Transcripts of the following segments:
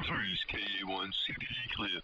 Northwest KA1 CPE clear.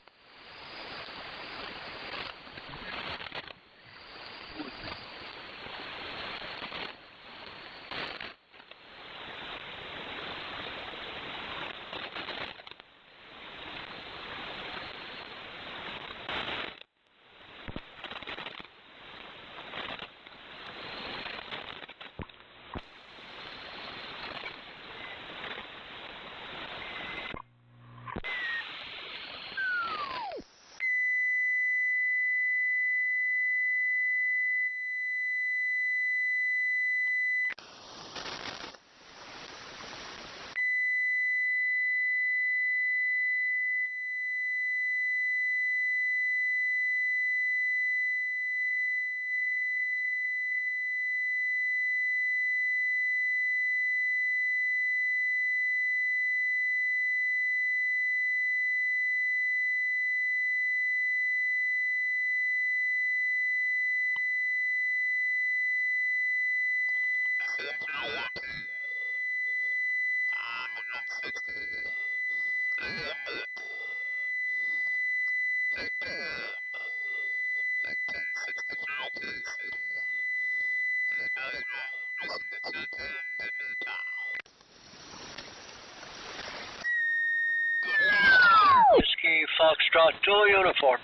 Whiskey Foxtrot 2 uniform.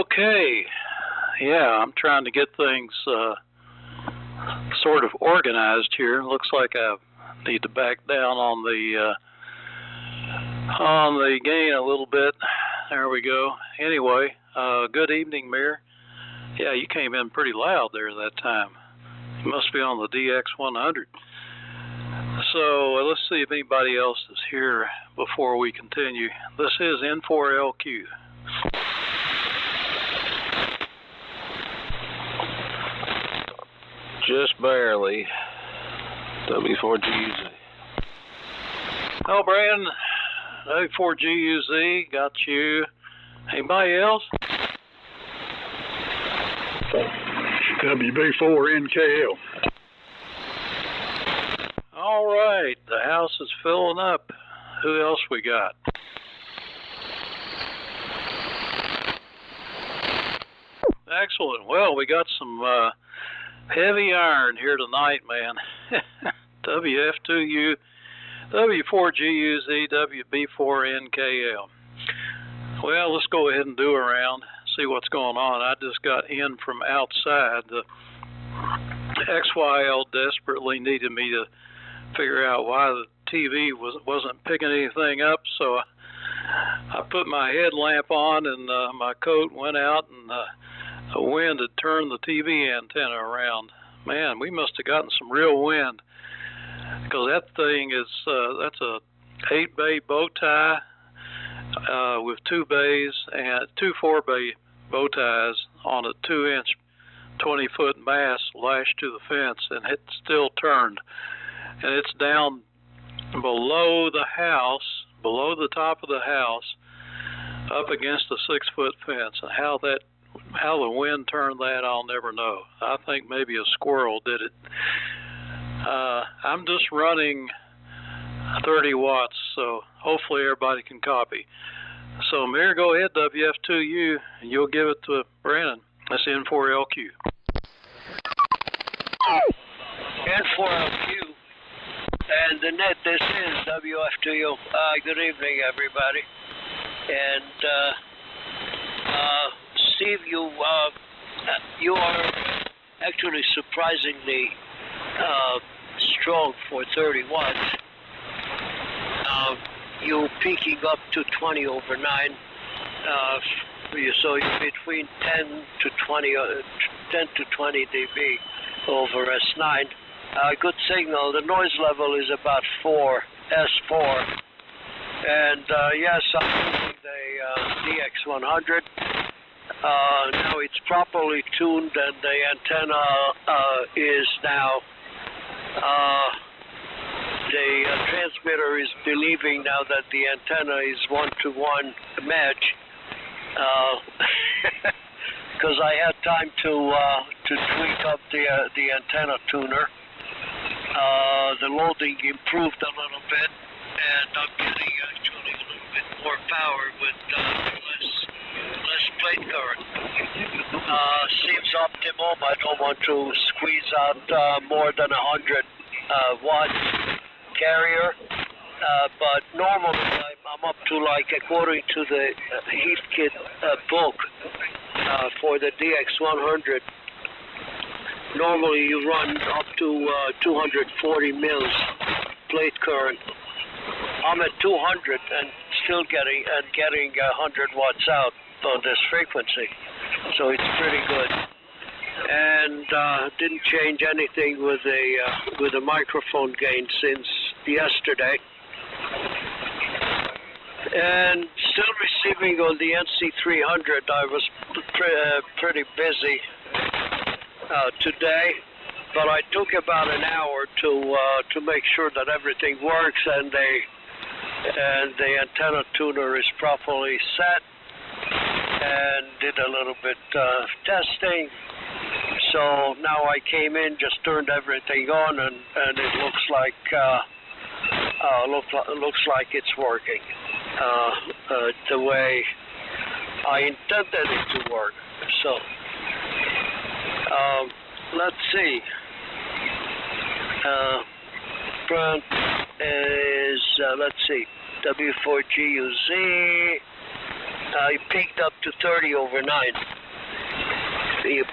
Okay, yeah, I'm trying to get things sort of organized here. Looks like I need to back down on the gain a little bit. There we go. Anyway, good evening, Mir. Yeah, you came in pretty loud there that time. You must be on the DX100. So let's see if anybody else is here before we continue. This is N4LQ. Just barely. W4GUZ. Oh, Brandon, W4GUZ, got you. Anybody else? WB4NKL. All right, the house is filling up. Who else we got? Excellent. Well, we got some heavy iron here tonight, man. WF2U, W4GUZ, WB4NKL. Well, let's go ahead and do a round, see what's going on. I just got in from outside. The XYL desperately needed me to figure out why the TV wasn't picking anything up, so I put my headlamp on and my coat went out, and the wind had turned the TV antenna around. Man, we must have gotten some real wind, because that thing is that's a 8-bay bow tie with 2 bays and 2 4-bay bow ties on a 2-inch 20-foot mast lashed to the fence, and it still turned. And it's down below the house, below the top of the house, up against a 6-foot fence. And how the wind turned that, I'll never know. I think maybe a squirrel did it. I'm just running 30 watts, so hopefully everybody can copy. So, Mir, go ahead, WF2U, and you'll give it to Brandon. That's N4LQ. N4LQ. And the net, this is WF2U. Good evening, everybody. And Steve, you are actually surprisingly strong for 30 watts. You're peaking up to 20 over 9. So you're between 10 to 20 dB over S9. Good signal. The noise level is about 4, S4. And yes, I'm using the DX100. Now it's properly tuned, and the antenna is now, the transmitter is believing now that the antenna is 1-to-1 match. because I had time to tweak up the antenna tuner. The loading improved a little bit, and I'm getting actually a little bit more power with less plate current. Seems optimum. I don't want to squeeze out more than 100 watt carrier, but normally I'm up to, like, according to the heat kit book for the DX100, normally you run up to 240 mils plate current. I'm at 200 and still getting 100 watts out on this frequency, so it's pretty good. And didn't change anything with the microphone gain since yesterday. And still receiving on the NC300. I was pretty busy today, but I took about an hour to make sure that everything works and the antenna tuner is properly set, and did a little bit of testing. So now I came in, just turned everything on, and it looks like it's working the way I intended it to work. So let's see. Front is let's see, W4GUZ. I peaked up to 30 over 9.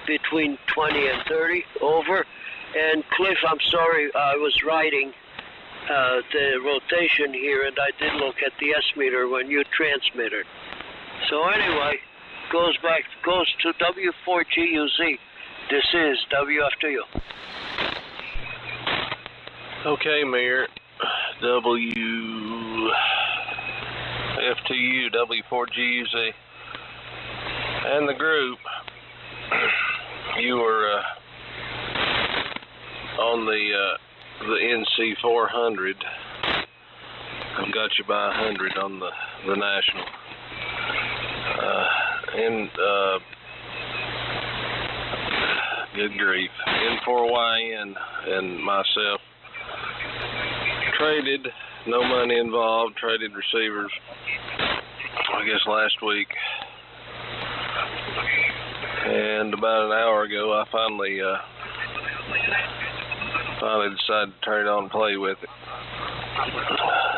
Between 20 and 30 over. And Cliff, I'm sorry, I was writing the rotation here, and I did look at the S-meter when you transmitted. So anyway, goes to W4GUZ. This is WFTU. Okay, Mayor. WFTU, W4GUZ, and the group. You were on the NC400. I've got you by 100 on the national. Good grief. N4YN and myself traded, no money involved, traded receivers, I guess last week. And about an hour ago, I finally decided to turn it on and play with it.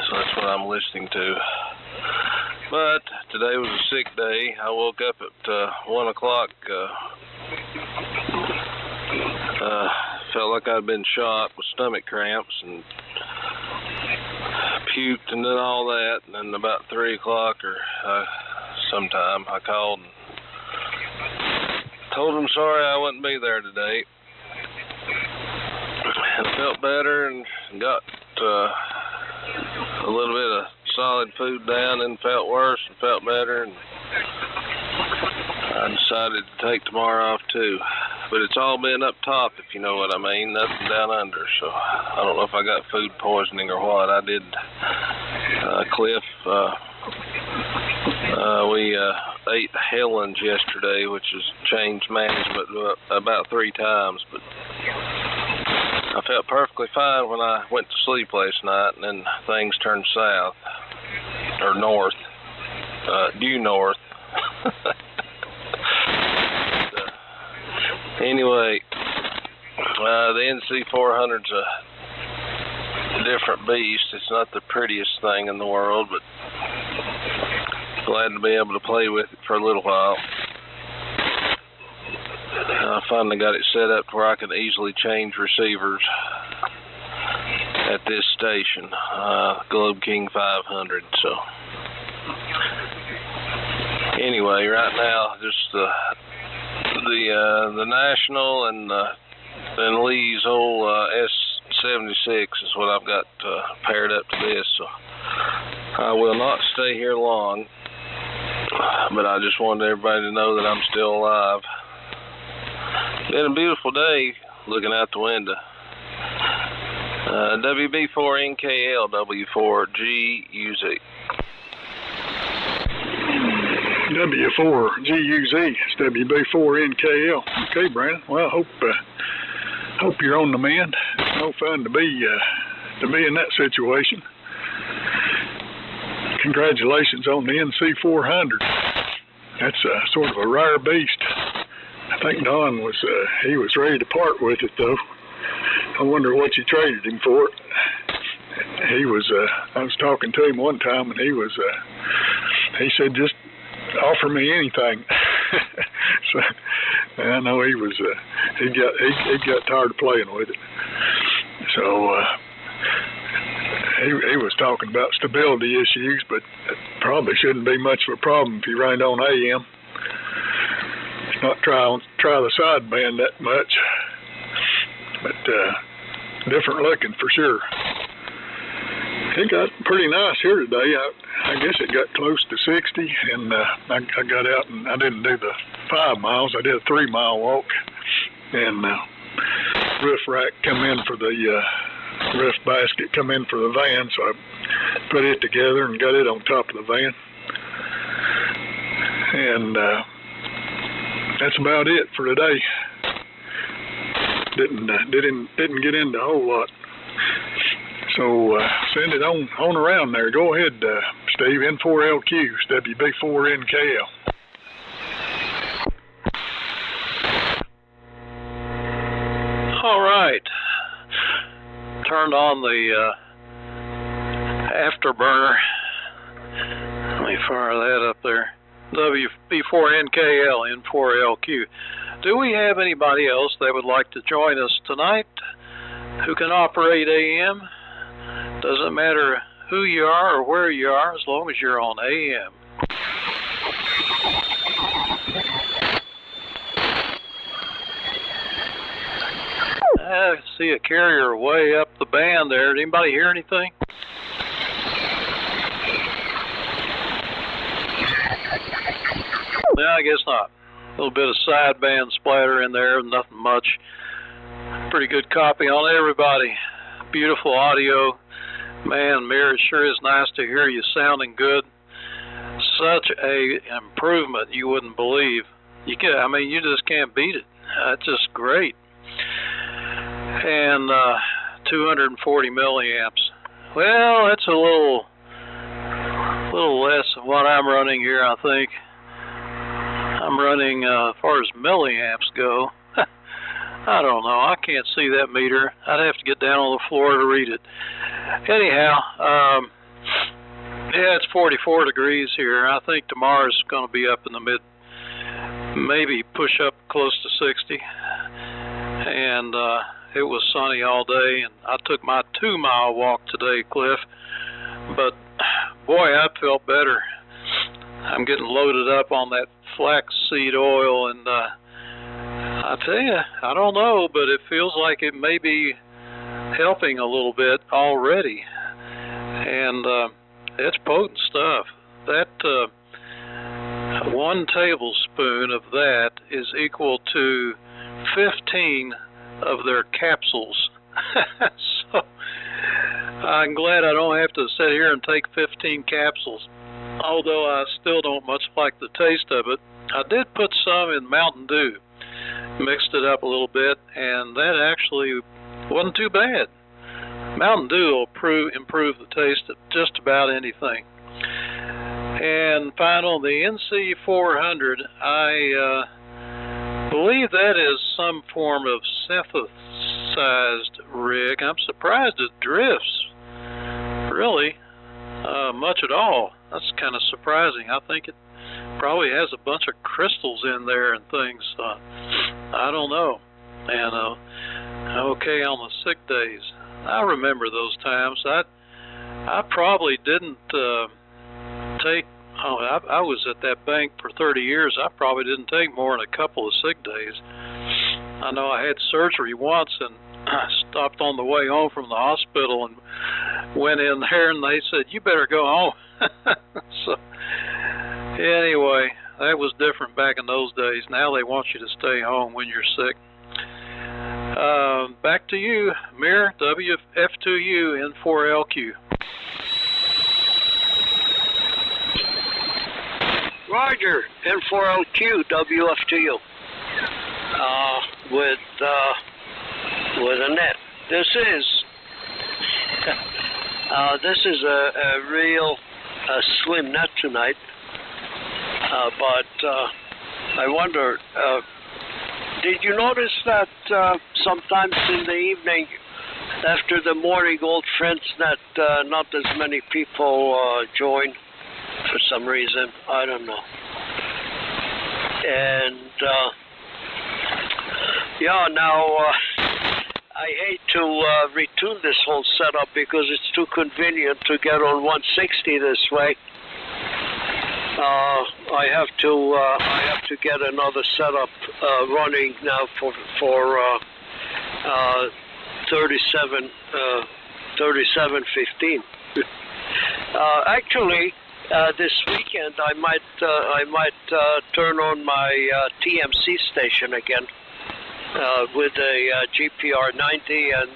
So that's what I'm listening to. But today was a sick day. I woke up at 1 o'clock. Felt like I'd been shot with stomach cramps and puked and did all that. And then about 3 o'clock or sometime, I called and told them sorry I wouldn't be there today. And I felt better and got a little bit of solid food down, and felt worse and felt better, and I decided to take tomorrow off too. But it's all been up top, if you know what I mean, nothing down under, so I don't know if I got food poisoning or what. I did, Cliff, we ate Helen's yesterday, which has changed management about 3 times, but I felt perfectly fine when I went to sleep last night, and then things turned south, or north, due north. Anyway, the NC400's a different beast. It's not the prettiest thing in the world, but glad to be able to play with it for a little while. I finally got it set up to where I could easily change receivers at this station, Globe King 500. So anyway, right now just the national and Lee's old S76 is what I've got paired up to this. So I will not stay here long, but I just wanted everybody to know that I'm still alive. Been a beautiful day looking out the window. WB4NKL, W4GUZ. W4GUZ, it's WB4NKL. Okay, Brandon. Well, I hope you're on the mend. It's no fun to be in that situation. Congratulations on the NC400. That's sort of a rare beast. I think Don was ready to part with it though. I wonder what you traded him for. He was I was talking to him one time, and he said, just offer me anything. So I know he got tired of playing with it. So he was talking about stability issues, but it probably shouldn't be much of a problem if you run it on AM. It's not try the sideband that much, but different looking for sure. It got pretty nice here today. I guess it got close to 60, and I got out and I didn't do the 5 miles. I did a 3-mile walk, and roof rack come in for the roof basket come in for the van, so I put it together and got it on top of the van, and that's about it for today. Didn't get into a whole lot. So send it on around there. Go ahead, Steve. N4LQ, it's WB4NKL. All right. Turned on the afterburner. Let me fire that up there. WB4NKL, N4LQ. Do we have anybody else that would like to join us tonight who can operate AM? Doesn't matter who you are or where you are, as long as you're on AM. I see a carrier way up the band there. Did anybody hear anything? No, I guess not. A little bit of sideband splatter in there, nothing much. Pretty good copy on everybody. Beautiful audio. Man, Mir, it sure is nice to hear you sounding good. Such a improvement you wouldn't believe. You just can't beat it. That's just great. And 240 milliamps. Well, that's a little less than what I'm running here, I think. I'm running, as far as milliamps go, I don't know. I can't see that meter. I'd have to get down on the floor to read it. Anyhow, yeah, it's 44 degrees here. I think tomorrow's going to be up in the maybe push up close to 60. And it was sunny all day, and I took my 2-mile walk today, Cliff. But boy, I felt better. I'm getting loaded up on that flaxseed oil, and I tell you, I don't know, but it feels like it may be helping a little bit already. And it's potent stuff. That 1 tablespoon of that is equal to 15 of their capsules. So I'm glad I don't have to sit here and take 15 capsules, although I still don't much like the taste of it. I did put some in Mountain Dew, mixed it up a little bit, and that actually wasn't too bad. Mountain Dew will improve the taste of just about anything. And final, the NC400, I believe that is some form of synthesized rig. I'm surprised it drifts, really, much at all. That's kind of surprising. I think it probably has a bunch of crystals in there and things. I don't know. And okay, on the sick days, I remember those times. I probably didn't take. I was at that bank for 30 years. I probably didn't take more than a couple of sick days. I know I had surgery once, and I stopped on the way home from the hospital and went in there, and they said, "You better go home." So anyway, that was different back in those days. Now they want you to stay home when you're sick. Back to you, Mir, WF2U N4LQ. Roger, N4LQ, WFTU, with a net. This is a real slim net tonight, but I wonder, did you notice that sometimes in the evening, after the morning old friends net, not as many people join for some reason? I don't know. And yeah, now I hate to retune this whole setup because it's too convenient to get on 160 this way. I have to get another setup running now for 3715. Actually, this weekend I might turn on my TMC station again with a GPR 90 and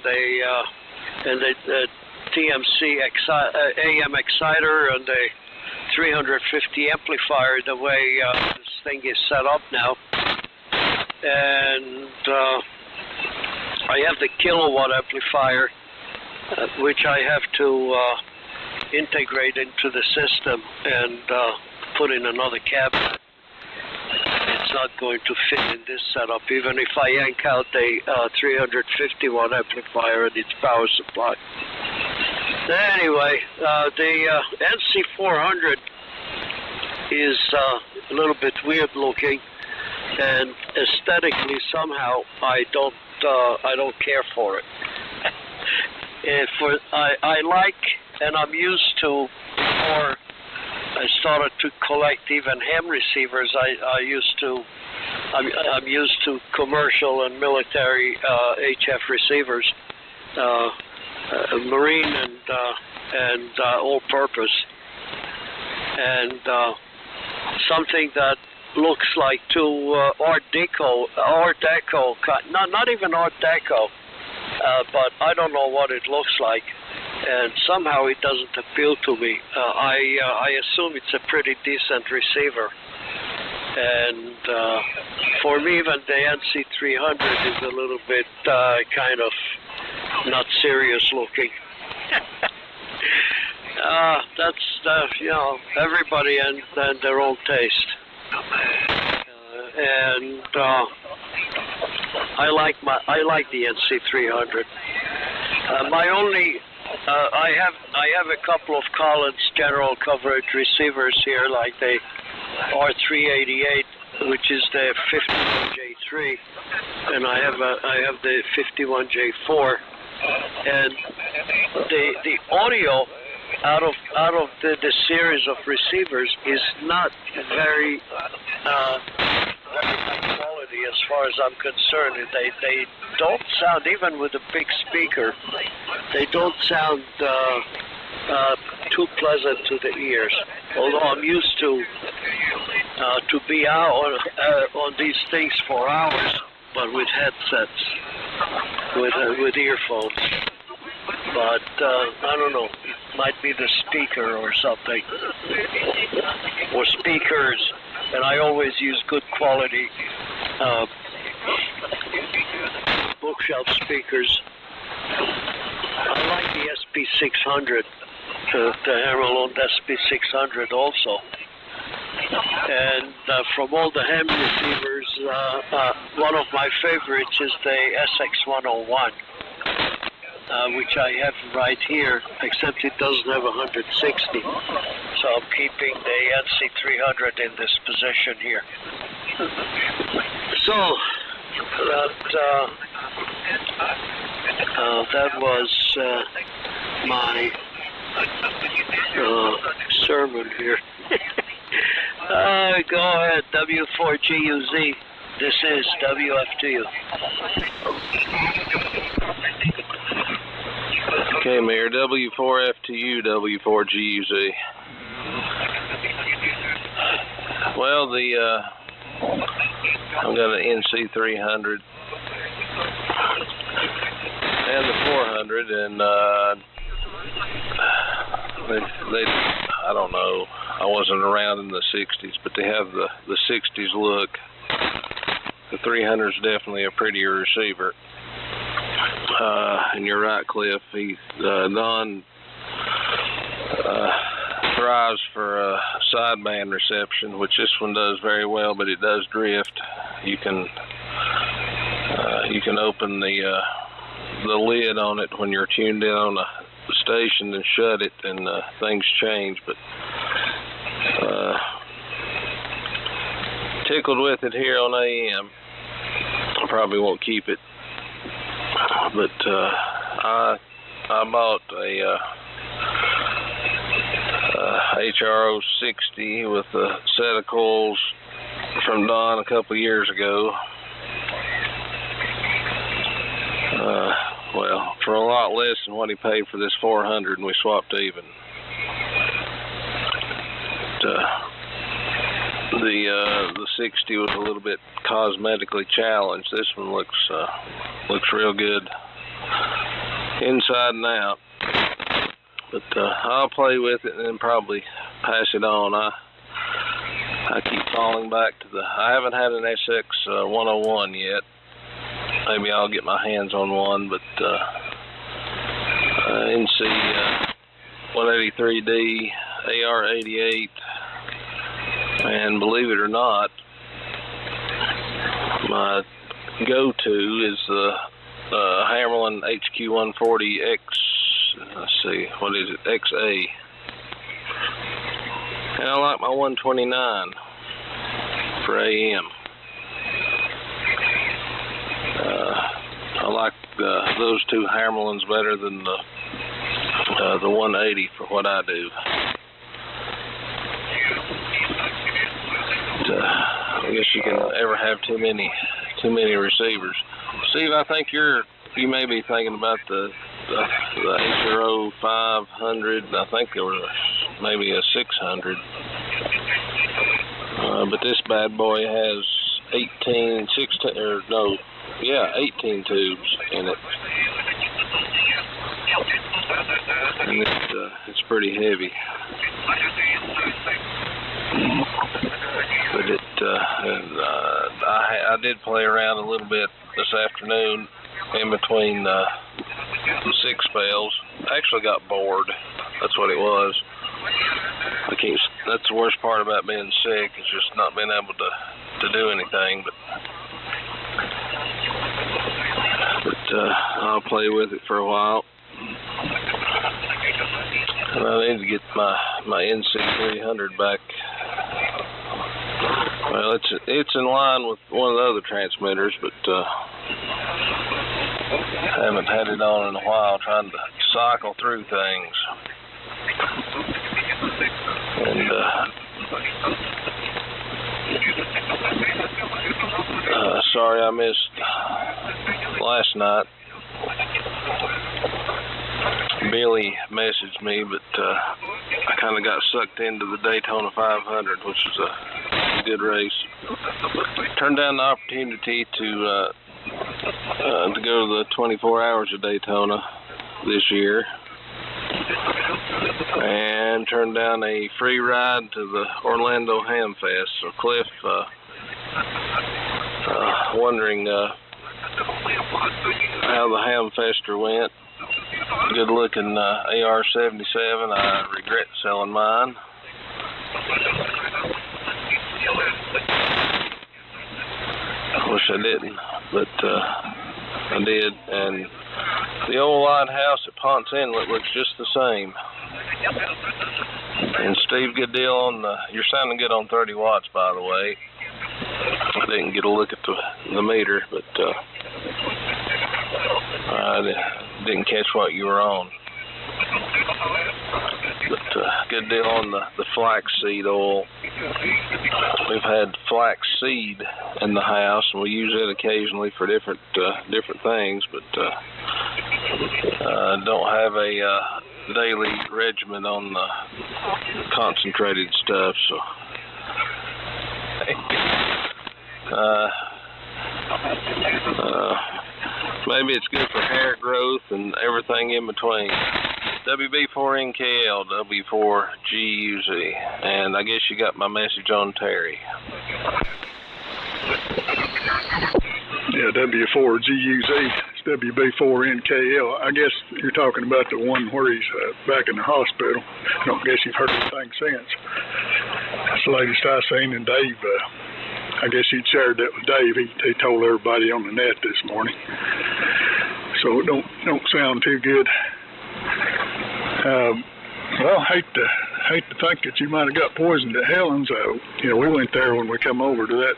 the TMC AM exciter and a 350 amplifier, the way this thing is set up now. And I have the kilowatt amplifier, which I have to integrate into the system and put in another cabinet. It's not going to fit in this setup, even if I yank out a 350 watt amplifier and its power supply. Anyway, the NC400 is a little bit weird looking, and aesthetically somehow I don't care for it. I like, and I'm used to, before I started to collect even ham receivers, I'm used to commercial and military HF receivers, marine and all-purpose, and something that looks like Art Deco, not even Art Deco, but I don't know what it looks like, and somehow it doesn't appeal to me. I assume it's a pretty decent receiver, and for me even the NC300 is a little bit kind of not serious looking. That's everybody and their own taste, and I like the NC300. I have a couple of Collins general coverage receivers here, like the R388, which is the 51J3, and I have the 51J4, and the audio out of the series of receivers is not very high quality as far as I'm concerned. They don't sound, even with a big speaker, they don't sound too pleasant to the ears. Although I'm used to be out on these things for hours, but with headsets, with earphones. But I don't know, it might be the speaker or something, or speakers, and I always use good quality bookshelf speakers. I like the SP600, the Hammer-owned SP600 also. And from all the ham receivers, one of my favorites is the SX101. Which I have right here, except it doesn't have 160. So I'm keeping the NC300 in this position here. So that was my sermon here. Go ahead, W4GUZ. This is WFTU. Okay, Mayor, W4FTU, W4GUZ. Well, I've got an NC300 and the 400, and I don't know. I wasn't around in the 60s, but they have the 60s look. The 300 is definitely a prettier receiver. And you're right, Cliff. Don thrives for sideband reception, which this one does very well, but it does drift. You can open the lid on it when you're tuned in on the station and shut it, and things change. But tickled with it here on AM. I probably won't keep it, but I bought a HRO 60 with a set of coils from Don a couple of years ago. Well, for a lot less than what he paid for this 400, and we swapped even. The 60 was a little bit cosmetically challenged. This one looks real good inside and out. But I'll play with it and then probably pass it on. I keep falling back to I haven't had an SX 101 yet. Maybe I'll get my hands on one, but NC 183D, AR 88, and believe it or not, my go-to is the Hammerlin HQ 140X. Let's see, what is it? XA. And I like my 129 for AM. I like those two Hammerlins better than the 180 for what I do. But, I guess you can ever have too many receivers. Steve, I think you may be thinking about the HRO 500. I think there was maybe a 600. But this bad boy has 18 tubes in it. And it's pretty heavy. But I did play around a little bit this afternoon in between 6 spells. I actually got bored. That's what it was. That's the worst part about being sick, is just not being able to do anything. But I'll play with it for a while. And I need to get my NC300 back. Well, it's in line with one of the other transmitters, but I haven't had it on in a while, trying to cycle through things. And sorry I missed last night. Billy messaged me, but I kind of got sucked into the Daytona 500, which was a good race. Turned down the opportunity to go to the 24 hours of Daytona this year, and turned down a free ride to the Orlando Ham Fest. So Cliff, wondering how the Ham Fester went. Good looking AR-77. I regret selling mine. I wish I didn't, but I did. And the old lighthouse at Ponce Inlet looks just the same. And Steve, good deal on you're sounding good on 30 watts, by the way. I didn't get a look at the meter, but I didn't catch what you were on. But good deal on the flaxseed oil. We've had flaxseed in the house, and we use it occasionally for different things, but don't have a daily regimen on the concentrated stuff. So maybe it's good for hair growth and everything in between. WB4NKL, W4GUZ. And I guess you got my message on Terry. Yeah, W4GUZ. It's WB4NKL. I guess you're talking about the one where he's back in the hospital. I don't guess you've heard anything since. That's the latest I seen, and Dave, I guess he'd shared that with Dave. He told everybody on the net this morning. So it don't sound too good. Well, hate to think that you might have got poisoned at Helen's. We went there when we come over to that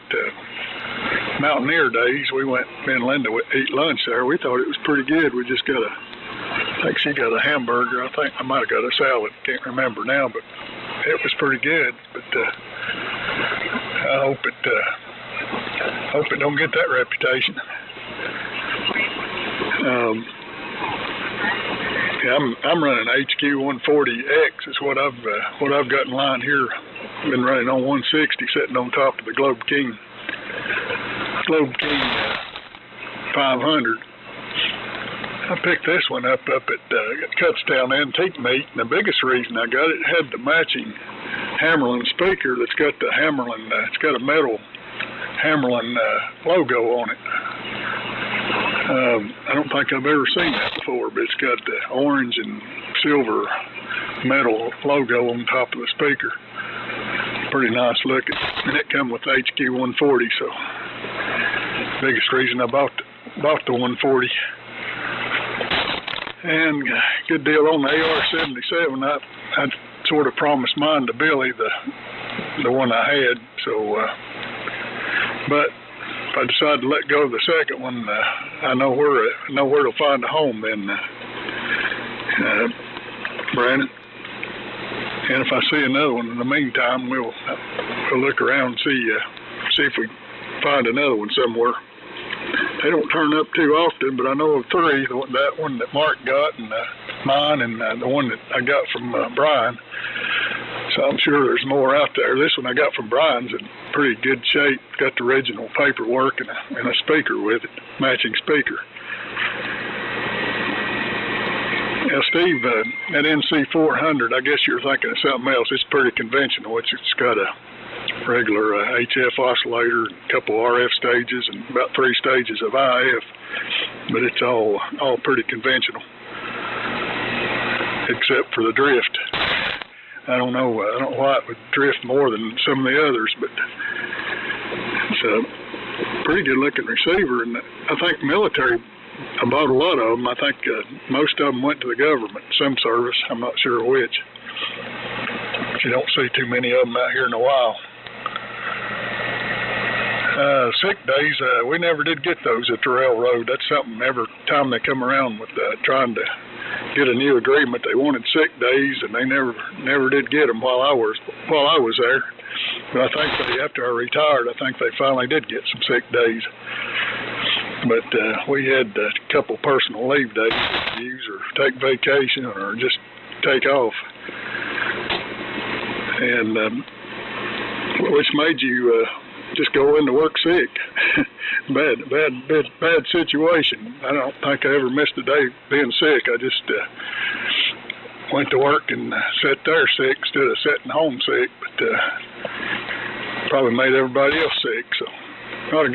Mountaineer Days. We went, me and Linda eat lunch there. We thought it was pretty good. We just got I think she got a hamburger. I think I might have got a salad. Can't remember now, but it was pretty good. But I hope it don't get that reputation. I'm running HQ 140X is what I've got in line here. Been running on 160, sitting on top of the Globe King 500. I picked this one up at Cutstown Antique Meet, and the biggest reason I got it had the matching Hammerlin speaker that's got the Hammerlin. It's got a metal Hammerlin logo on it. I don't think I've ever seen that before, but it's got the orange and silver metal logo on top of the speaker. Pretty nice looking. And it come with HQ 140, so biggest reason I bought the 140. And good deal on the AR-77. I sort of promised mine to Billy, the one I had. So, but if I decide to let go of the second one, I know where to find a home then, Brandon. And if I see another one in the meantime, we'll look around and see if we find another one somewhere. They don't turn up too often, but I know of three. That one that Mark got, and mine, and the one that I got from Brian. So I'm sure there's more out there. This one I got from Brian's in pretty good shape. Got the original paperwork and a speaker with it, matching speaker. Now, Steve, that NC400, I guess you're thinking of something else. It's pretty conventional. It's got a regular HF oscillator, a couple RF stages, and about 3 stages of IF. But it's all pretty conventional, except for the drift. I don't know why it would drift more than some of the others, but it's a pretty good looking receiver. And I think military, I bought a lot of them. I think most of them went to the government, some service. I'm not sure which. But you don't see too many of them out here in a while. Sick days, we never did get those at the railroad. That's something every time they come around with trying to get a new agreement, they wanted sick days, and they never did get them while I was there. But I think after I retired, I think they finally did get some sick days. But we had a couple personal leave days to use, or take vacation, or just take off, and which made you just go into work sick. bad situation. I don't think I ever missed a day being sick. I just went to work and sat there sick instead of sitting home sick. But probably made everybody else sick. So not a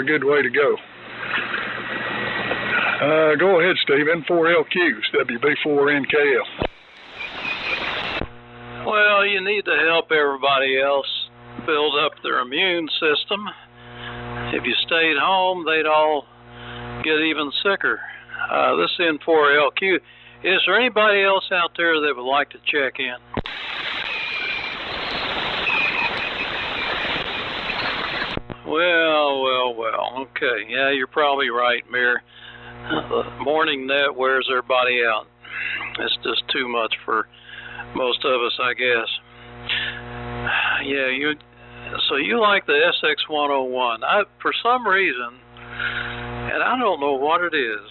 good way to go. Go ahead, Steve. N4LQs, WB4NKL. Well, you need to help everybody else build up their immune system. If you stayed home, they'd all get even sicker. This N4LQ. Is there anybody else out there that would like to check in? Well. Okay. Yeah, you're probably right, Mayor. The morning net wears everybody out. It's just too much for most of us, I guess. Yeah, so you like the SX101. For some reason, and I don't know what it is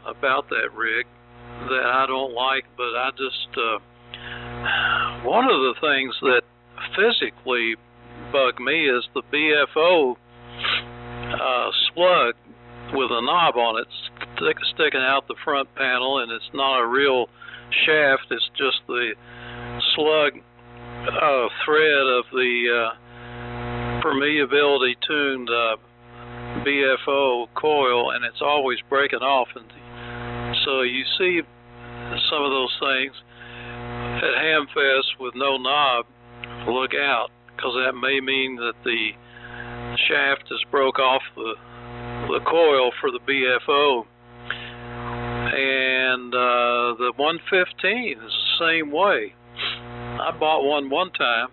about that rig that I don't like, but I just, one of the things that physically bug me is the BFO slug with a knob on it sticking out the front panel, and it's not a real shaft. It's just the slug thread of the permeability tuned BFO coil, and it's always breaking off. And so you see some of those things at Hamfest with no knob. Look out, because that may mean that the shaft is broke off the coil for the BFO. And the 115 is the same way. I bought one time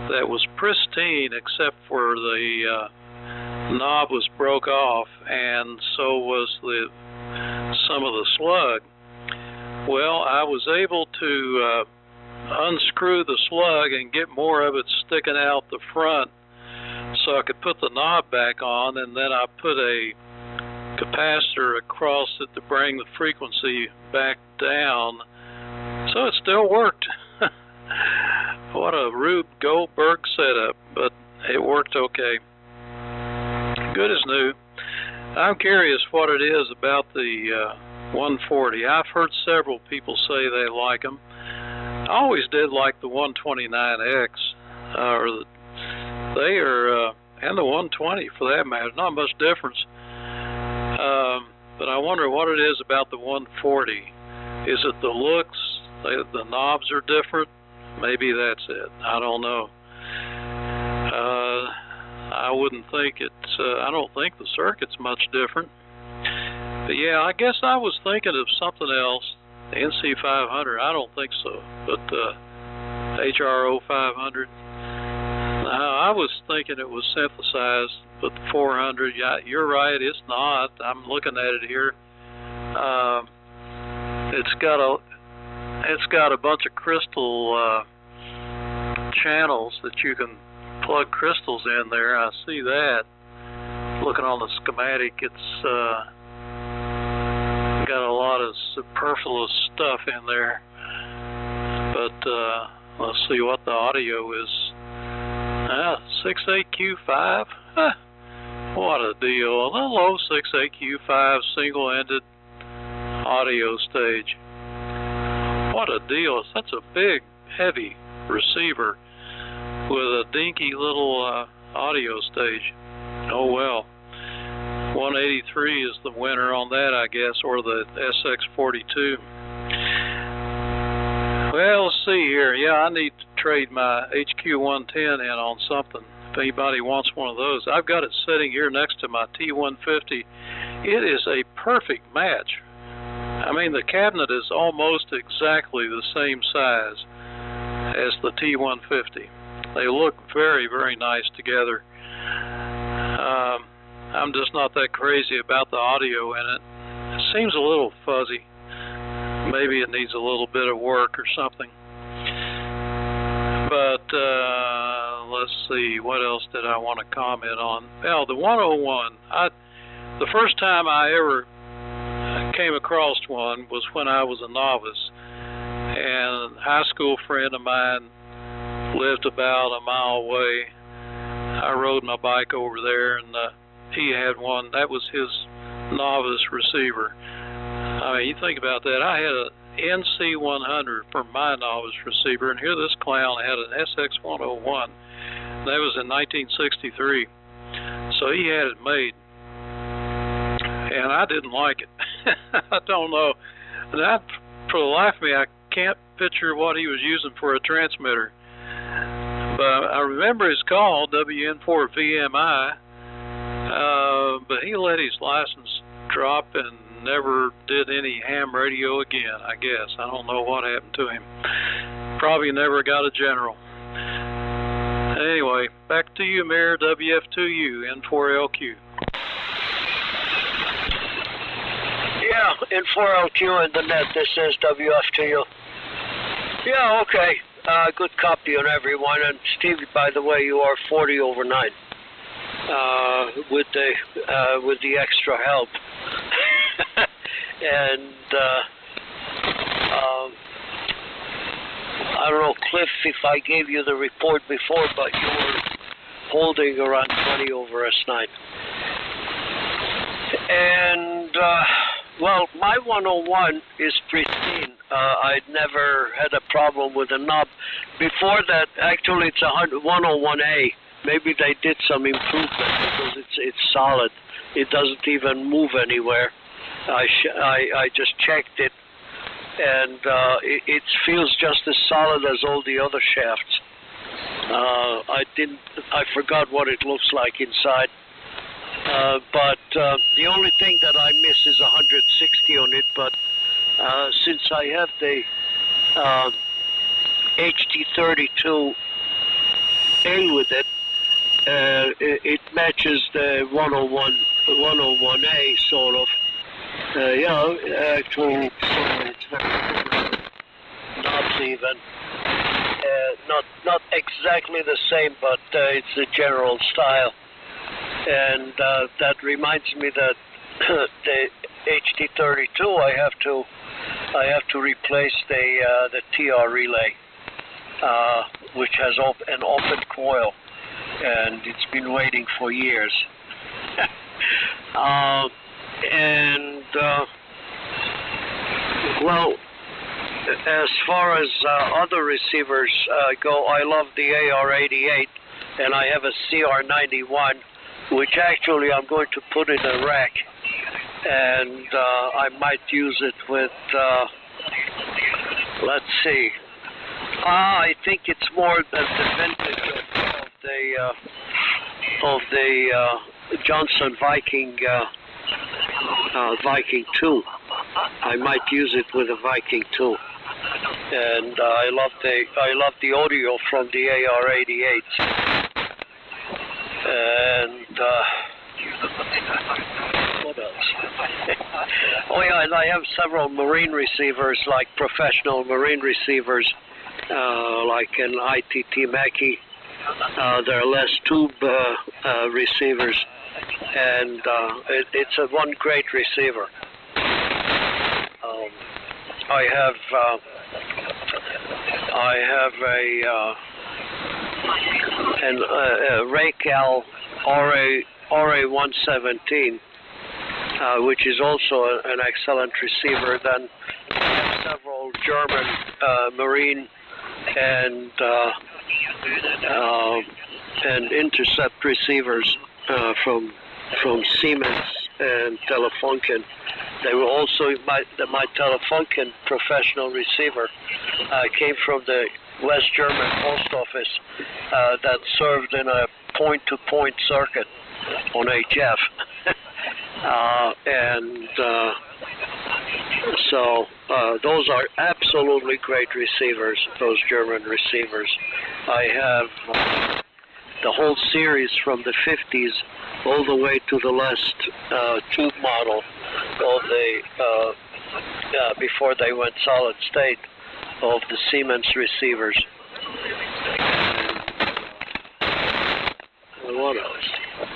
that was pristine, except for the knob was broke off, and so was some of the slug. Well, I was able to unscrew the slug and get more of it sticking out the front, so I could put the knob back on, and then I put a capacitor across it to bring the frequency back down, so it still worked. What a Rube Goldberg setup, but it worked okay. Good as new. I'm curious what it is about the 140. I've heard several people say they like them. I always did like the 129X, and the 120 for that matter. Not much difference. But I wonder what it is about the 140. Is it the looks? The knobs are different? Maybe that's it. I don't know. I wouldn't think it's, I don't think the circuit's much different. But yeah, I guess I was thinking of something else. The NC500, I don't think so. But HRO 500, I was thinking it was synthesized, but the 400, yeah, you're right, it's not. I'm looking at it here. It's got a bunch of crystal channels that you can plug crystals in there. I see that. Looking on the schematic, it's got a lot of superfluous stuff in there. But let's see what the audio is. 68Q5. What a deal. A little low 68Q5 single-ended audio stage. What a deal. That's a big, heavy receiver with a dinky little audio stage. Oh well. 183 is the winner on that, I guess, or the SX42. Well, let's see here. Yeah, I need to trade my HQ110 in on something. If anybody wants one of those, I've got it sitting here next to my T150. It is a perfect match. I mean, the cabinet is almost exactly the same size as the T150. They look very, very nice together. I'm just not that crazy about the audio in it. It seems a little fuzzy. Maybe it needs a little bit of work or something. But let's see, what else did I want to comment on? Well, the 101. The first time I ever came across one was when I was a novice, and a high school friend of mine lived about a mile away. I rode my bike over there, and he had one. That was his novice receiver. I mean, you think about that. I had an NC100 for my novice receiver, and here this clown had an SX101. That was in 1963. So he had it made, and I didn't like it. I don't know. And for the life of me, I can't picture what he was using for a transmitter. But I remember his call, WN4VMI, but he let his license drop and never did any ham radio again, I guess. I don't know what happened to him. Probably never got a general. Anyway, back to you, Mayor, WF2U, N4LQ. Yeah, N4LQ in the net, this is WF2U. Yeah, okay. Good copy on everyone. And Stevie, by the way, you are 40/9 with the extra help. And I don't know, Cliff, if I gave you the report before, but you were holding around 20/S9. And Well, my 101 is pristine. I never had a problem with the knob. Before that, actually, it's 101A. Maybe they did some improvement because it's solid. It doesn't even move anywhere. I just checked it, and it feels just as solid as all the other shafts. I forgot what it looks like inside. But the only thing that I miss is 160 on it. But since I have the HT32A with it, it matches the 101A sort of. Actually, it's very knobs even. Not exactly the same, but it's a general style. And that reminds me that the HT32, I have to replace the TR relay, which has an open coil, and it's been waiting for years. Well, as far as other receivers go, I love the AR88, and I have a CR91, which actually I'm going to put in a rack, and I might use it with, let's see, I think it's more the vintage of the Johnson Viking Viking 2. I might use it with a Viking 2, and I love the audio from the AR88. And what else? Oh yeah, and I have several marine receivers, like professional marine receivers, like an ITT Mackie. There are less tube receivers, and it's one great receiver. I have a Raycal RA117, which is also an excellent receiver. Then I have several German marine and intercept receivers from Siemens and Telefunken. They were also my Telefunken professional receiver came from the West German post office that served in a point-to-point circuit on HF. So those are absolutely great receivers, those German receivers. I have the whole series from the 50s all the way to the last tube model of the before they went solid state of the Siemens receivers. What else?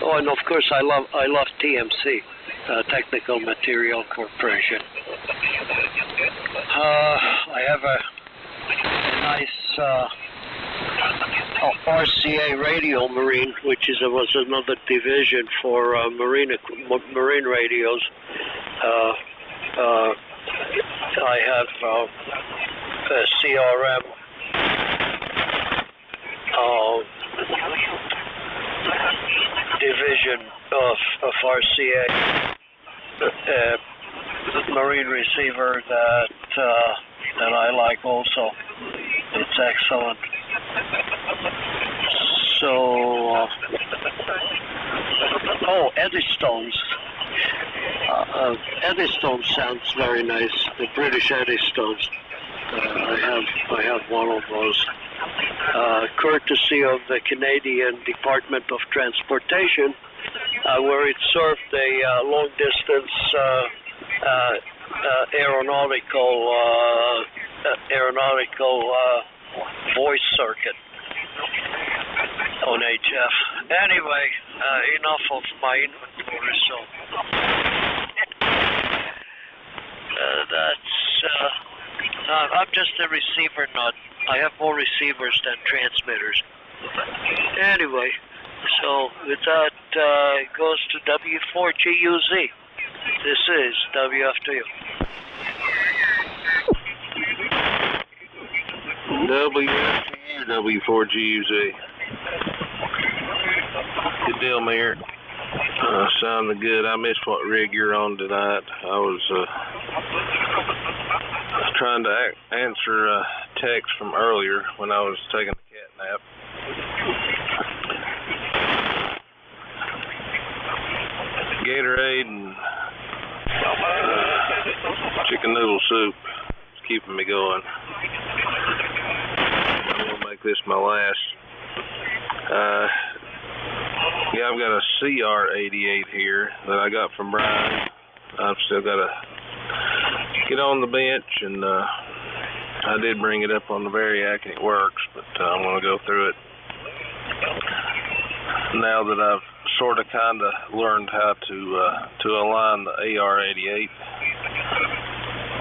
Oh, and of course I love TMC, Technical Material Corporation. I have a nice RCA Radio Marine, which was another division for marine radios. I have a CRM division of RCA marine receiver that I like also. It's excellent. So, Eddistones. Eddystone sounds very nice. The British Eddistones. I have one of those. Courtesy of the Canadian Department of Transportation, where it served a long-distance aeronautical voice circuit on HF. Anyway, enough of my inventory. So I'm just a receiver nut. I have more receivers than transmitters. Anyway, so with that, it goes to W4GUZ. This is WFTU. WFTU, W4GUZ. Good deal, Mayor. Sounding good. I missed what rig you're on tonight. I was trying to answer a text from earlier when I was taking a cat nap. Gatorade and chicken noodle soup is keeping me going. I'm gonna make this my last. Yeah, I've got a CR88 here that I got from Brian. I've still got to get on the bench, and I did bring it up on the Variac and it works, but I'm going to go through it now that I've sort of kind of learned how to align the AR88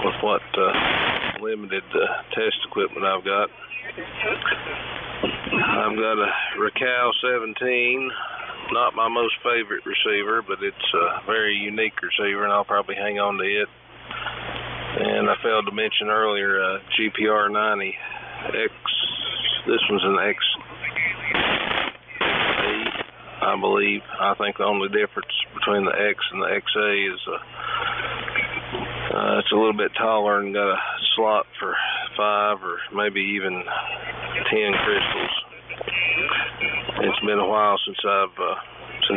with what limited test equipment I've got. I've got a Racal 17, not my most favorite receiver, but it's a very unique receiver, and I'll probably hang on to it. And I failed to mention earlier GPR 90X. This one's an XA, I believe. I think the only difference between the X and the XA is it's a little bit taller and got a slot for 5 or maybe even 10 crystals. It's been a while since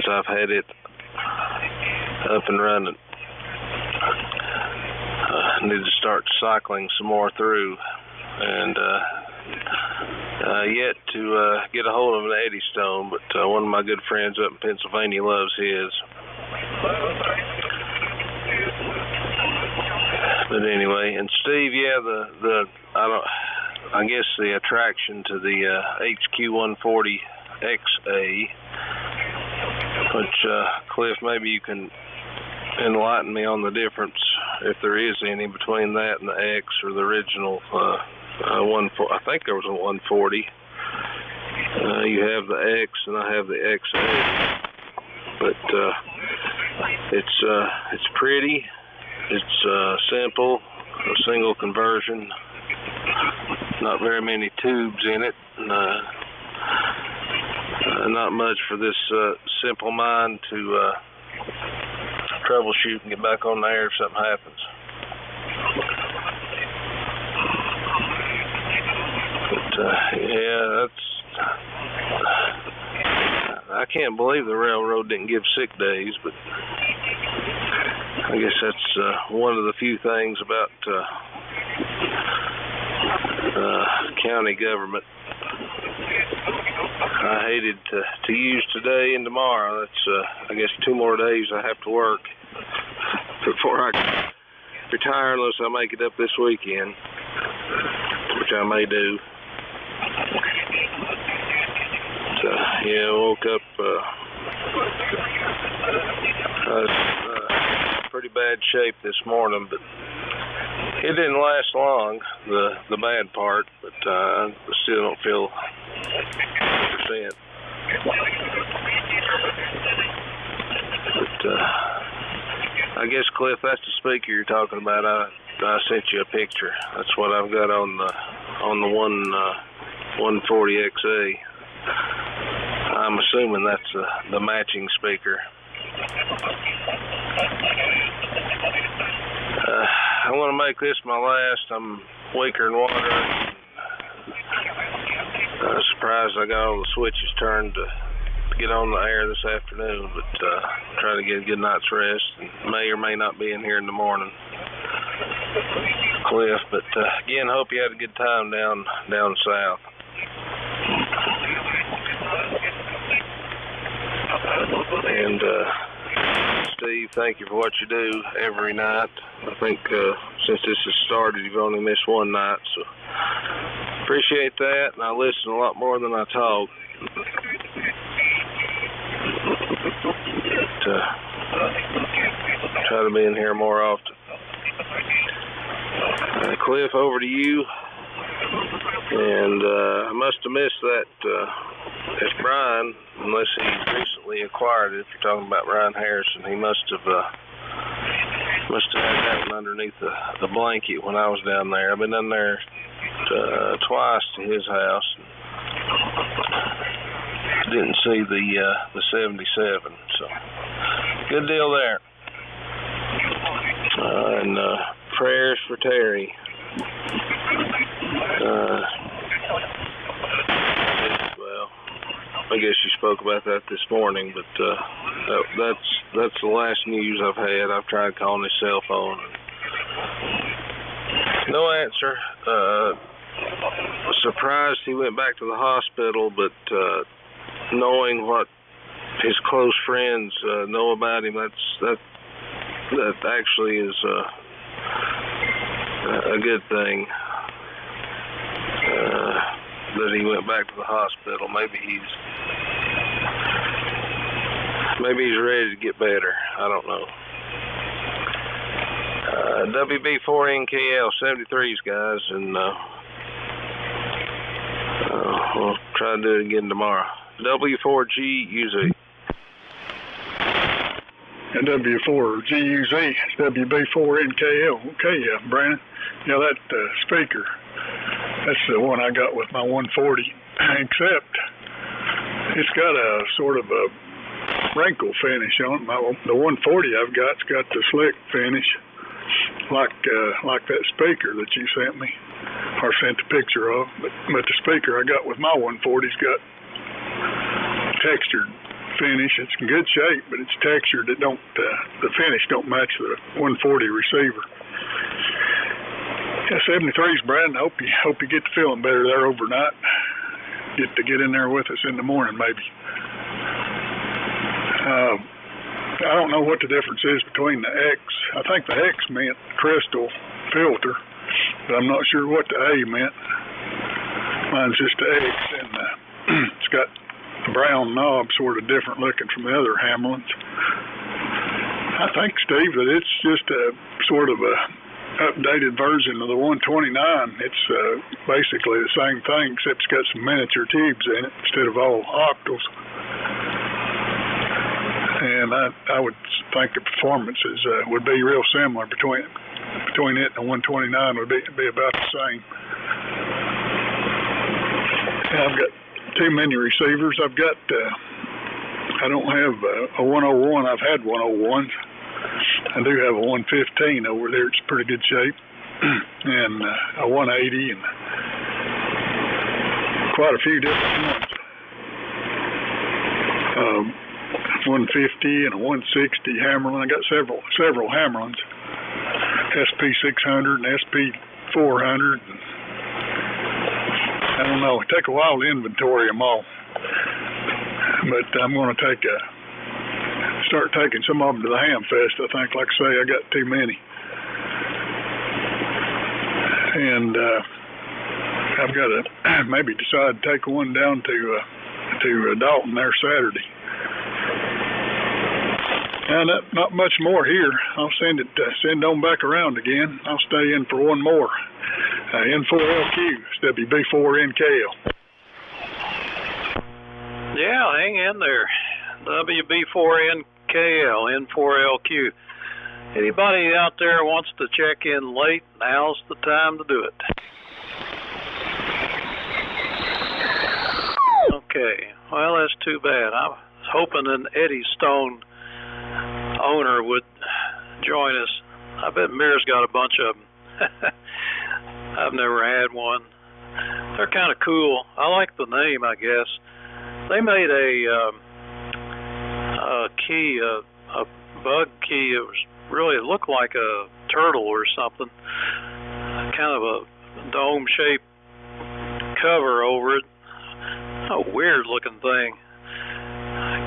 I've had it up and running. I need to start cycling some more through, and yet to get a hold of an Eddystone, but one of my good friends up in Pennsylvania loves his. But anyway, and Steve, yeah, I guess the attraction to the HQ140 XA, which Cliff, maybe you can enlighten me on the difference, if there is any, between that and the X or the original 140. I think there was a 140. You have the X and I have the XA, but it's pretty. It's simple, a single conversion, not very many tubes in it, not much for this simple mind to troubleshoot and get back on the air if something happens. But yeah, I can't believe the railroad didn't give sick days, but I guess that's one of the few things about county government I hated to use today and tomorrow. That's I guess 2 more days I have to work before I can retire, unless I make it up this weekend, which I may do. So, yeah, I woke up pretty bad shape this morning, but it didn't last long, the bad part, but I still don't feel 100%. But I guess, Cliff, that's the speaker you're talking about. I sent you a picture. That's what I've got on the 140 XA. I'm assuming that's the matching speaker. I want to make this my last. I'm weaker than water. Surprised I got all the switches turned to get on the air this afternoon, but try to get a good night's rest, and may or may not be in here in the morning, Cliff. But again, hope you had a good time down south. And Steve, thank you for what you do every night. I think since this has started, you've only missed one night, so appreciate that. And I listen a lot more than I talk. Try to be in here more often. Cliff, over to you. And I must have missed that. It's Brian, unless he recently acquired it. If you're talking about Brian Harrison, he must have Must have had that one underneath the blanket when I was down there. I've been down there twice to his house. Didn't see the 77, so good deal there. And prayers for Terry. Well, I guess you spoke about that this morning, but that's the last news I've had. I've tried calling his cell phone. No answer. Surprised he went back to the hospital, but knowing what his close friends know about him, that actually is a good thing. That he went back to the hospital. Maybe he's ready to get better. I don't know. WB4NKL 73s, guys, and we'll try to do it again tomorrow. W4GUZ. And W4GUZ, WB4NKL. Okay, Brandon. Yeah, that speaker, that's the one I got with my 140, except it's got a sort of a wrinkle finish on it. The 140 I've got's got the slick finish, like that speaker that you sent me, or sent a picture of. But the speaker I got with my 140's got textured finish. It's in good shape, but it's textured. It don't the finish don't match the 140 receiver. Yeah, 73s, Brandon. Hope you get to feeling better there overnight. Get in there with us in the morning, maybe. I don't know what the difference is between the X. I think the X meant crystal filter, but I'm not sure what the A meant. Mine's just the X, and it's got the brown knob, sort of different looking from the other Hamlins. I think, Steve, that it's just a sort of a updated version of the 129. It's basically the same thing, except it's got some miniature tubes in it instead of all octals. And I would think the performances would be real similar between it and the 129 would be about the same. And I've got too many receivers. I've got I don't have a 101. I've had 101s. I do have a 115 over there. It's pretty good shape, and a 180 and quite a few different ones. 150 and a 160 Hammerlin. I got several Hammerlins, SP600 and SP400. I don't know. It take a while to inventory them all, but I'm going to start taking some of them to the Ham Fest. I think, like I say, I got too many, and I've got to maybe decide to take one down to Dalton there Saturday. And not much more here. I'll send on back around again. I'll stay in for one more. N4LQ, WB4NKL. Yeah, hang in there. WB4NKL, N4LQ. Anybody out there wants to check in late, now's the time to do it. Okay, well, that's too bad. I was hoping an Eddie Stone owner would join us. I bet Mir's got a bunch of them. I've never had one. They're kind of cool. I like the name, I guess. They made a key, a bug key. It looked like a turtle or something. Kind of a dome-shaped cover over it. A weird-looking thing.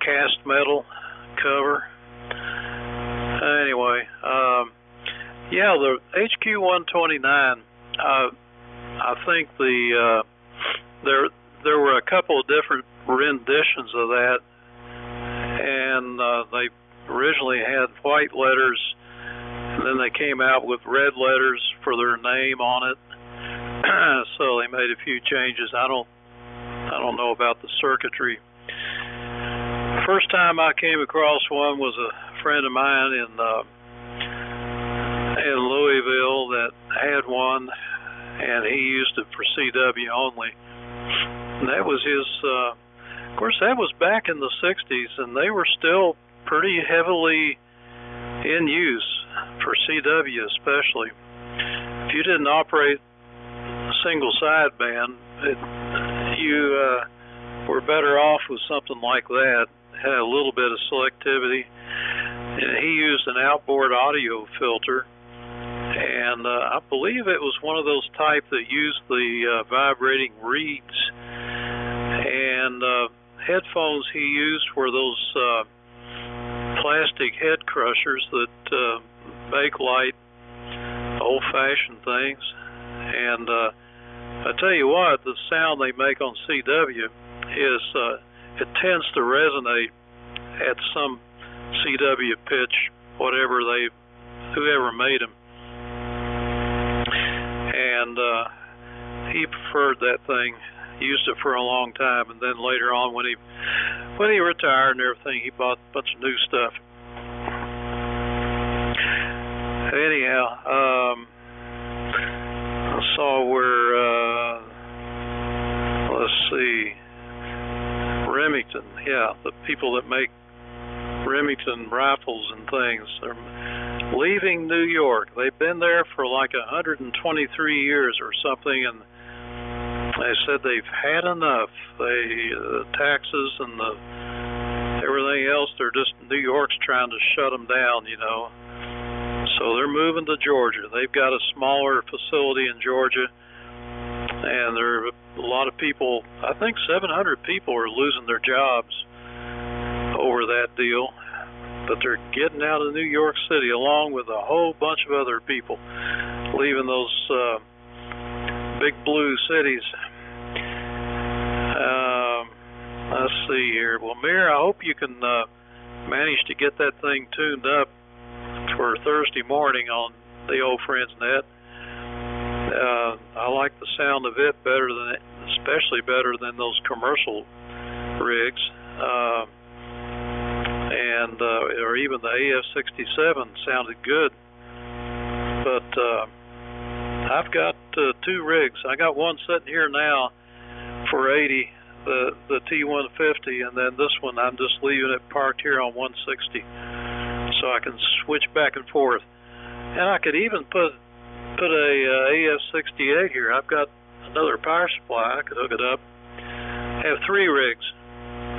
Cast metal cover. Anyway, yeah, the HQ129. I think there were a couple of different renditions of that, and they originally had white letters, and then they came out with red letters for their name on it. So they made a few changes. I don't know about the circuitry. First time I came across one was a friend of mine in uncle that had one, and he used it for CW only. And that was his, of course, that was back in the 60s, and they were still pretty heavily in use for CW especially. If you didn't operate a single sideband, you were better off with something like that. It had a little bit of selectivity. And he used an outboard audio filter, and I believe it was one of those type that used the vibrating reeds. And headphones he used were those plastic head crushers that Bakelite, old-fashioned things. And I tell you what, the sound they make on CW is it tends to resonate at some CW pitch, whoever made them. And he preferred that thing, used it for a long time, and then later on when he retired and everything, he bought a bunch of new stuff. Anyhow, I saw where, let's see, Remington, yeah, the people that make Remington rifles and things, they're leaving New York. They've been there for like 123 years or something, and they said they've had enough. The taxes and everything else, New York's trying to shut them down, you know. So they're moving to Georgia. They've got a smaller facility in Georgia, and there are a lot of people, I think 700 people are losing their jobs over that deal, but they're getting out of New York City along with a whole bunch of other people, leaving those big blue cities. Let's see here. Well, Mayor, I hope you can manage to get that thing tuned up for Thursday morning on the old Friends Net. I like the sound of it especially better than those commercial rigs. Or even the AF-67 sounded good, but I've got 2 rigs. I got one sitting here now for 80, the T-150, and then this one I'm just leaving it parked here on 160, so I can switch back and forth. And I could even put a AF-68 here. I've got another power supply. I could hook it up. I have 3 rigs.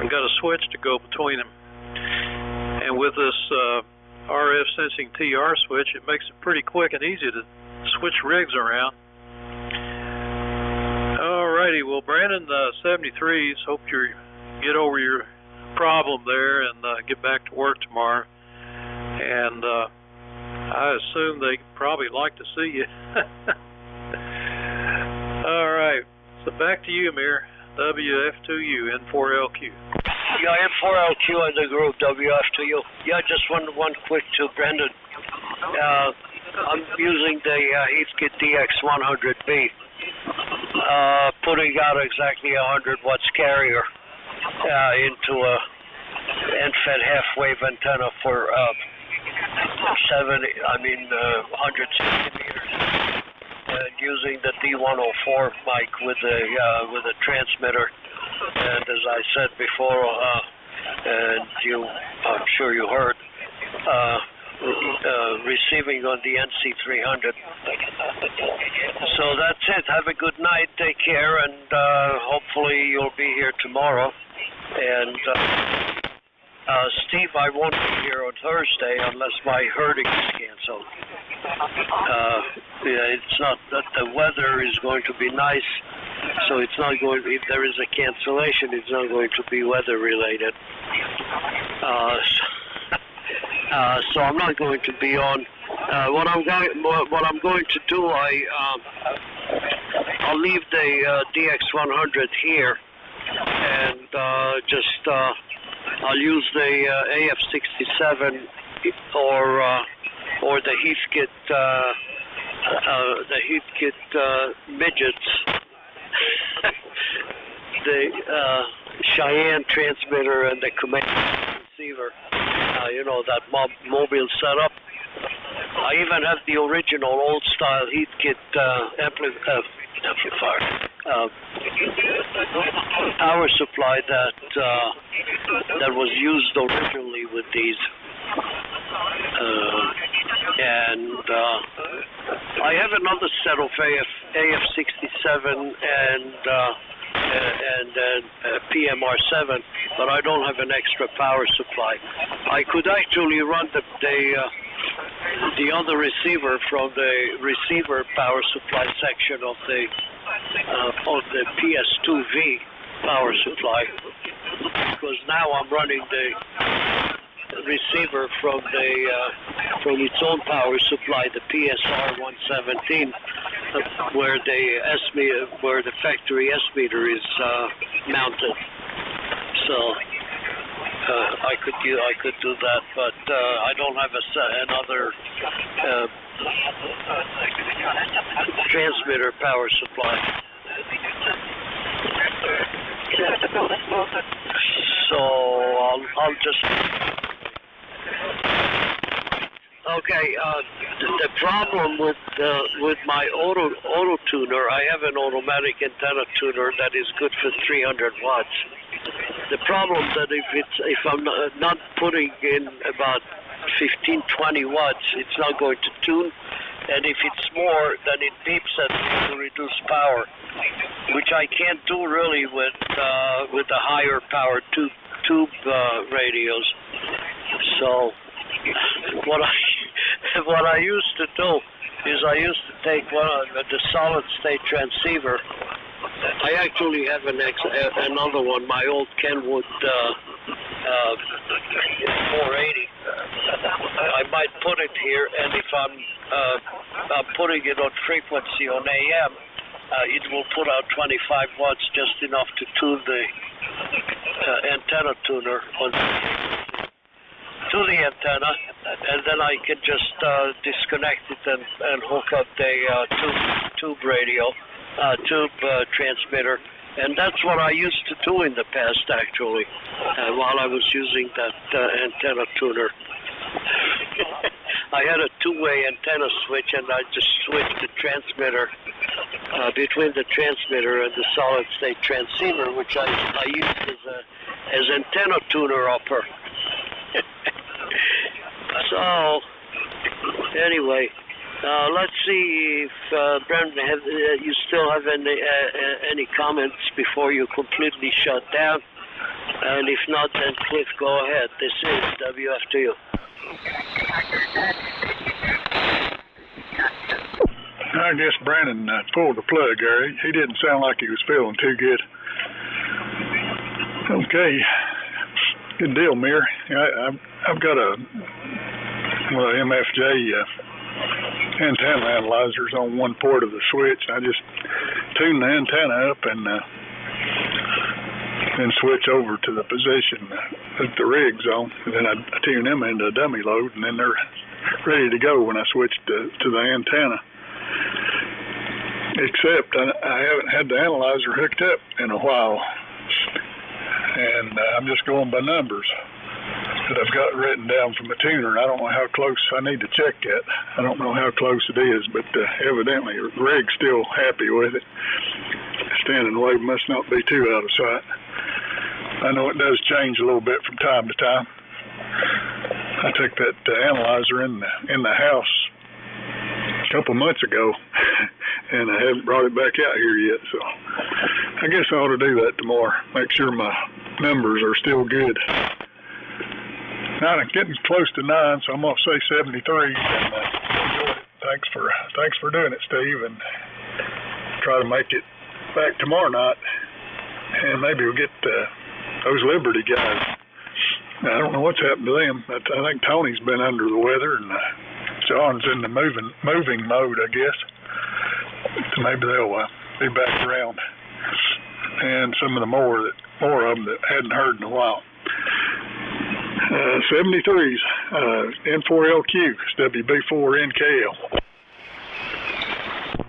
I've got a switch to go between them. And with this RF sensing TR switch, it makes it pretty quick and easy to switch rigs around. Alrighty, well, Brandon, 73s, hope you get over your problem there and get back to work tomorrow. And I assume they probably like to see you. All right, so back to you, Amir. WF2U, N4LQ. Yeah, N4LQ in the group, WF2U. Yeah, just one quick to Brendan. I'm using the Heathkit DX100B, putting out exactly 100 watts carrier into a end-fed half-wave antenna for 100 centimeters. And using the D104 mic with a transmitter, and as I said before, and I'm sure you heard, receiving on the NC300. So that's it. Have a good night. Take care, and hopefully you'll be here tomorrow. And Steve, I won't be here on Thursday unless my herding is canceled. It's not that the weather is going to be nice, so it's not going. If there is a cancellation, it's not going to be weather related. So I'm not going to be on. What I'm going to do, I'll leave the DX100 here, and I'll use the AF-67 or the Heathkit midgets, the Cheyenne transmitter and the command receiver. That mobile setup. I even have the original old-style heat kit amplifier, power supply that was used originally with these. And I have another set of AF67 and PMR7, but I don't have an extra power supply. I could actually run the other receiver from the receiver power supply section of the PS2V power supply, because now I'm running the receiver from its own power supply, the PSR 117, where the factory S meter is mounted. So I could do that, but I don't have another transmitter power supply. So I'll just. Okay, the problem with my auto tuner, I have an automatic antenna tuner that is good for 300 watts. The problem that if I'm not putting in about 15-20 watts, it's not going to tune, and if it's more, then it beeps at me to reduce power, which I can't do really with the higher power tube radios. So what I used to do is I used to take the solid state transceiver. I actually have another one, my old Kenwood 480. I might put it here, and if I'm putting it on frequency on AM, it will put out 25 watts, just enough to tune the antenna tuner to the antenna, and then I can just disconnect it and hook up the tube transmitter, and that's what I used to do in the past, actually, while I was using that antenna tuner. I had a two-way antenna switch, and I just switched the transmitter between the transmitter and the solid-state transceiver, which I used as antenna tuner upper. So, anyway, let's see if Brendan, you still have any comments before you completely shut down, and if not, then Cliff, go ahead. This is WFTU. I guess Brandon pulled the plug there. He didn't sound like he was feeling too good. Okay, good deal, Mir. I've got a MFJ antenna analyzers on one port of the switch. I just tune the antenna up and then switch over to the position that the rig's on. And then I tune them into a dummy load, and then they're ready to go when I switch to the antenna. Except I haven't had the analyzer hooked up in a while, and I'm just going by numbers that I've got written down from the tuner. I don't know how close. I need to check that. I don't know how close it is, but evidently the rig's still happy with it. Standing wave must not be too out of sight. I know it does change a little bit from time to time. I took that analyzer in the house a couple months ago, and I haven't brought it back out here yet. So I guess I ought to do that tomorrow. Make sure my numbers are still good. Now I'm getting close to 9, so I'm gonna say 73. And thanks for doing it, Steve, and try to make it back tomorrow night, and maybe we'll get those Liberty guys. Now, I don't know what's happened to them. I think Tony's been under the weather, and John's in the moving mode, I guess. So maybe they'll be back around, and some of the more of them that hadn't heard in a while. 73s, N4LQ, WB4NKL.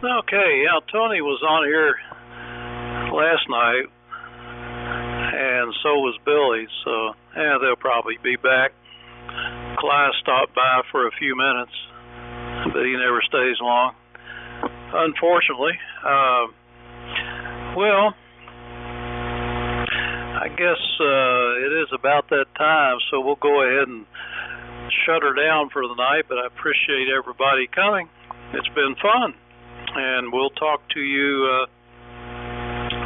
Okay, yeah, Tony was on here last night, and so was Billy, so yeah, they'll probably be back. Clyde stopped by for a few minutes. but he never stays long, unfortunately. Well, I guess it is about that time, so we'll go ahead and shut her down for the night, but I appreciate everybody coming. It's been fun, and we'll talk to you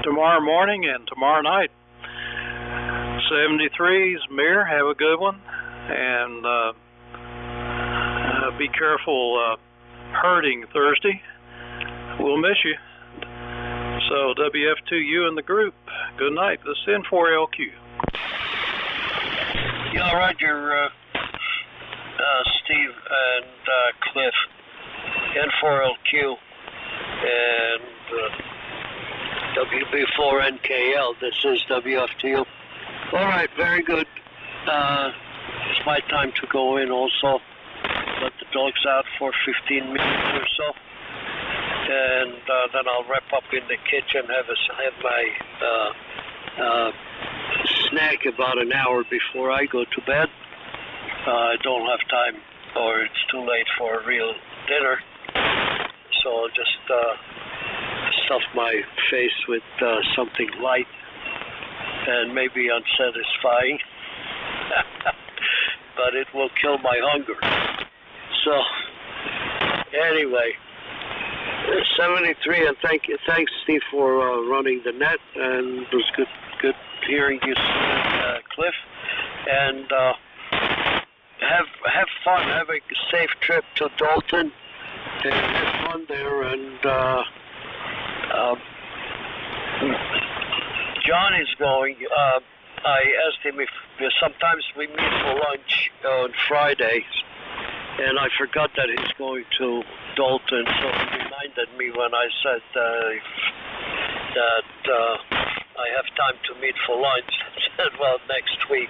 tomorrow morning and tomorrow night. 73's Mir, have a good one, and be careful herding Thursday. We'll miss you. So WF2U in the group. Good night. This is N4LQ. Yeah, Roger, Steve and Cliff. N4LQ and WB4NKL. This is WF2U. All right, very good. It's my time to go in also. Let the dogs out for 15 minutes or so. And then I'll wrap up in the kitchen, have my snack about an hour before I go to bed. I don't have time, or it's too late for a real dinner. So I'll just stuff my face with something light and maybe unsatisfying. But it will kill my hunger. So, anyway, 73, and thanks Steve for running the net, and it was good hearing you, Cliff, and have fun, have a safe trip to Dalton, and have fun there, and John is going. I asked him if sometimes we meet for lunch on Fridays, and I forgot that he's going to Dalton, so he reminded me when I said that I have time to meet for lunch. I said, well, next week.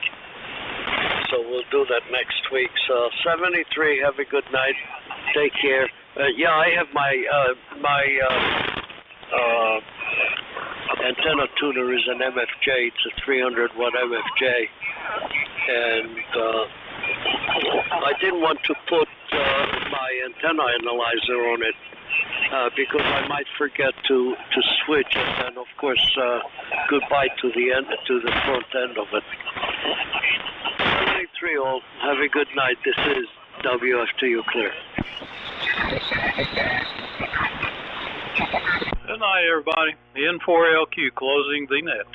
So we'll do that next week. So 73, have a good night. Take care. Yeah, I have my antenna tuner is an MFJ. It's a 300 watt MFJ, and I didn't want to put my antenna analyzer on it because I might forget to switch, and then of course goodbye to the front end of it. 73 all. Have a good night. This is WF2U Clear. Good night, everybody. N4LQ closing the net.